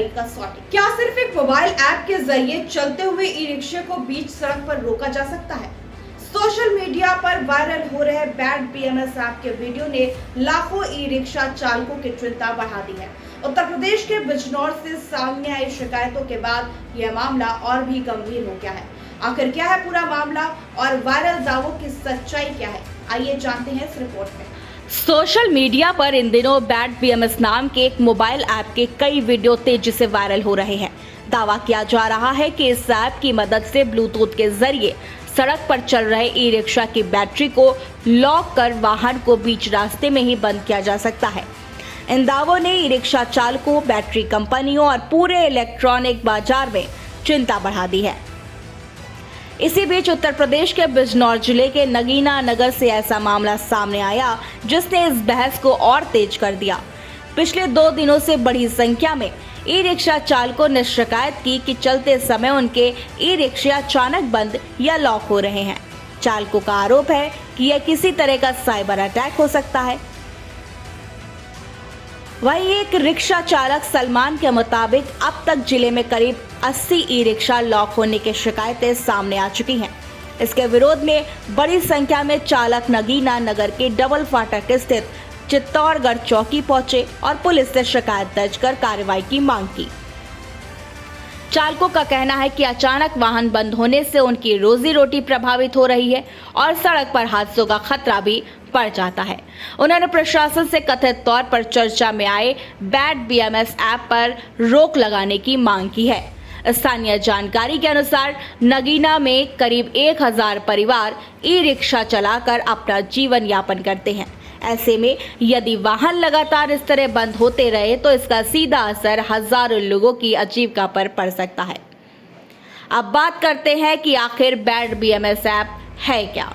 तरीका सॉर्टिंग। क्या सिर्फ एक मोबाइल ऐप के जरिए चलते हुए ई रिक्शे को बीच सड़क पर रोका जा सकता है? सोशल मीडिया पर वायरल हो रहे बैड बीएमएस ऐप के वीडियो ने लाखों ई रिक्शा चालकों की चिंता बढ़ा दी है। उत्तर प्रदेश के बिजनौर से सामने आई शिकायतों के बाद यह मामला और भी गंभीर हो गया है। आखिर क्या है पूरा मामला और वायरल दावों की सच्चाई क्या है, आइए जानते हैं इस रिपोर्ट में। सोशल मीडिया पर इन दिनों बैड बीएमएस नाम के एक मोबाइल ऐप के कई वीडियो तेजी से वायरल हो रहे हैं। दावा किया जा रहा है कि इस ऐप की मदद से ब्लूटूथ के जरिए सड़क पर चल रहे ई रिक्शा की बैटरी को लॉक कर वाहन को बीच रास्ते में ही बंद किया जा सकता है। इन दावों ने ई रिक्शा चालकों, बैटरी कंपनियों और पूरे इलेक्ट्रॉनिक बाजार में चिंता बढ़ा दी है। इसी बीच उत्तर प्रदेश के बिजनौर जिले के नगीना नगर से ऐसा मामला सामने आया जिसने इस बहस को और तेज कर दिया। पिछले 2 दिनों से बड़ी संख्या में ई रिक्शा चालकों ने शिकायत की कि चलते समय उनके ई रिक्शा अचानक बंद या लॉक हो रहे हैं। चालकों का आरोप है कि यह किसी तरह का साइबर अटैक हो सकता है। वहीं एक रिक्शा चालक सलमान के मुताबिक अब तक जिले में करीब 80 ई रिक्शा लॉक होने की शिकायतें सामने आ चुकी हैं। इसके विरोध में बड़ी संख्या में चालक नगीना नगर के डबल फाटक स्थित चित्तौड़गढ़ चौकी पहुंचे और पुलिस से शिकायत दर्ज कर कार्रवाई की मांग की। चालकों का कहना है कि अचानक वाहन बंद होने से उनकी रोजी रोटी प्रभावित हो रही है और सड़क पर हादसों का खतरा भी बढ़ जाता है। उन्होंने प्रशासन से कथित तौर पर चर्चा में आए बैड बीएमएस ऐप पर रोक लगाने की मांग की है। स्थानीय जानकारी के अनुसार नगीना में करीब 1000 परिवार ई रिक्शा चलाकर अपना जीवन यापन करते हैं। ऐसे में यदि वाहन लगातार इस तरह बंद होते रहे तो इसका सीधा असर हजारों लोगों की आजीविका पर पड़ सकता है। अब बात करते हैं कि आखिर बैड बीएमएस ऐप है क्या।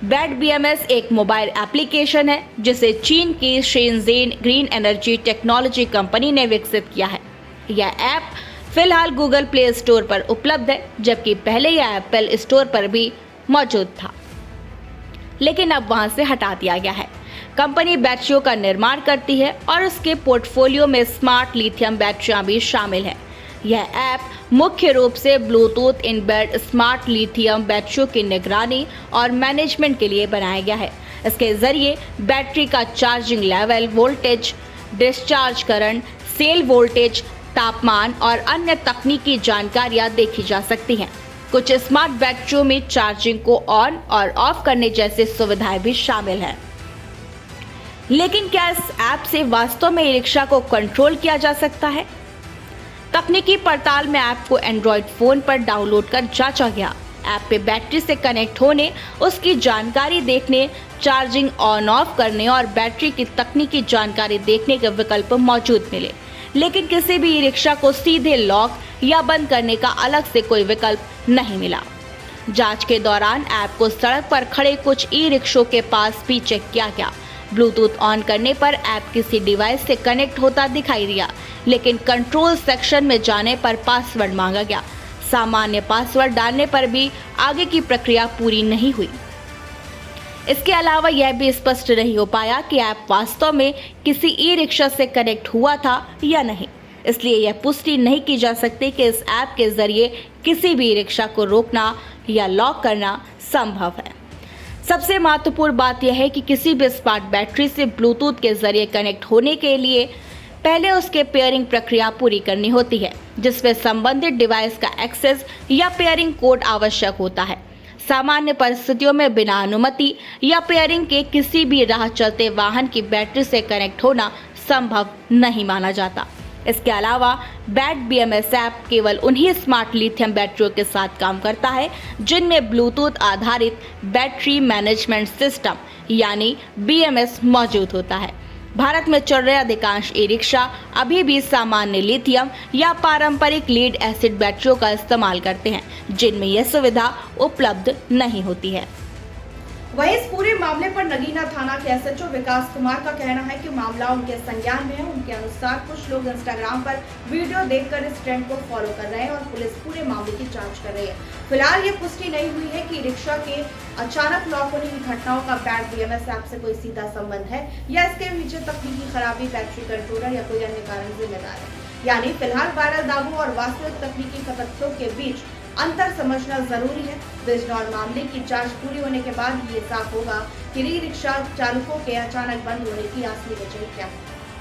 बैड बीएमएस एक मोबाइल एप्लीकेशन है जिसे चीन की Shenzhen green energy technology company ने विकसित किया है। यह ऐप फिलहाल गूगल प्ले स्टोर पर उपलब्ध है, जबकि पहले यह एप्पल स्टोर पर भी मौजूद था, लेकिन अब वहां से हटा दिया गया है। कंपनी बैटरियों का निर्माण करती है और उसके पोर्टफोलियो में स्मार्ट लिथियम बैटरियां भी शामिल हैं। यह ऐप मुख्य रूप से ब्लूटूथ इनबिल्ट स्मार्ट लिथियम बैटरियों की निगरानी और मैनेजमेंट के लिए बनाया गया है। इसके जरिए बैटरी का charging level, voltage, discharge current, cell voltage, तापमान और अन्य तकनीकी जानकारियां देखी जा सकती हैं। कुछ स्मार्ट बैटरियों में चार्जिंग को ऑन और ऑफ करने जैसी सुविधाएं भी शामिल हैं। लेकिन क्या इस ऐप से वास्तव में ई रिक्शा को कंट्रोल किया जा सकता है? तकनीकी पड़ताल में ऐप को एंड्रॉयड फोन पर डाउनलोड कर जांचा गया। ऐप पे बैटरी से कनेक्ट होने, उसकी जानकारी देखने, चार्जिंग ऑन ऑफ करने और बैटरी की तकनीकी जानकारी देखने के विकल्प मौजूद मिले, लेकिन किसी भी ई रिक्शा को सीधे लॉक या बंद करने का अलग से कोई विकल्प नहीं मिला। जांच के दौरान ऐप को सड़क पर खड़े कुछ ई रिक्शों के पास भी चेक किया गया। ब्लूटूथ ऑन करने पर ऐप किसी डिवाइस से कनेक्ट होता दिखाई दिया, लेकिन कंट्रोल सेक्शन में जाने पर पासवर्ड मांगा गया। सामान्य पासवर्ड डालने पर भी आगे की प्रक्रिया पूरी नहीं हुई। इसके अलावा यह भी स्पष्ट नहीं हो पाया कि ऐप वास्तव में किसी ई रिक्शा से कनेक्ट हुआ था या नहीं, इसलिए यह पुष्टि नहीं की जा सकती कि इस ऐप के जरिए किसी भी ई रिक्शा को रोकना या लॉक करना संभव है। सबसे महत्वपूर्ण बात यह है कि किसी भी स्मार्ट बैटरी से ब्लूटूथ के जरिए कनेक्ट होने के लिए पहले उसके पेयरिंग प्रक्रिया पूरी करनी होती है, जिसमें संबंधित डिवाइस का एक्सेस या पेयरिंग कोड आवश्यक होता है। सामान्य परिस्थितियों में बिना अनुमति या पेयरिंग के किसी भी राह चलते वाहन की बैटरी से कनेक्ट होना संभव नहीं माना जाता। इसके अलावा बैड बीएमएस ऐप केवल उन्हीं स्मार्ट लिथियम बैटरियों के साथ काम करता है जिनमें ब्लूटूथ आधारित बैटरी मैनेजमेंट सिस्टम यानी बीएमएस मौजूद होता है। भारत में चल रहे अधिकांश ई रिक्शा अभी भी सामान्य लिथियम या पारंपरिक लीड एसिड बैटरियों का इस्तेमाल करते हैं, जिनमें यह सुविधा उपलब्ध नहीं होती है। वहीं इस पूरे मामले पर नगीना थाना के एसएचओ विकास कुमार का कहना है कि मामला उनके संज्ञान में है। उनके अनुसार कुछ लोग इंस्टाग्राम पर वीडियो देखकर इस ट्रेंड को फॉलो कर रहे हैं और पुलिस पूरे मामले की जांच कर रही है। फिलहाल ये पुष्टि नहीं हुई है कि रिक्शा के अचानक लॉक होने की घटनाओं का बैड बीएमएस ऐप से कोई सीधा संबंध है या इसके पीछे तकनीकी खराबी, बैटरी कंट्रोलर या कोई अन्य कारण जिम्मेदार है। यानी फिलहाल वायरल दावों और वास्तविक तकनीकी तथ्यों के बीच अंतर समझना जरूरी है। बिजनौर मामले की जांच पूरी होने के बाद ये साफ होगा कि ई रिक्शा चालकों के अचानक बंद होने की असली वजह क्या है।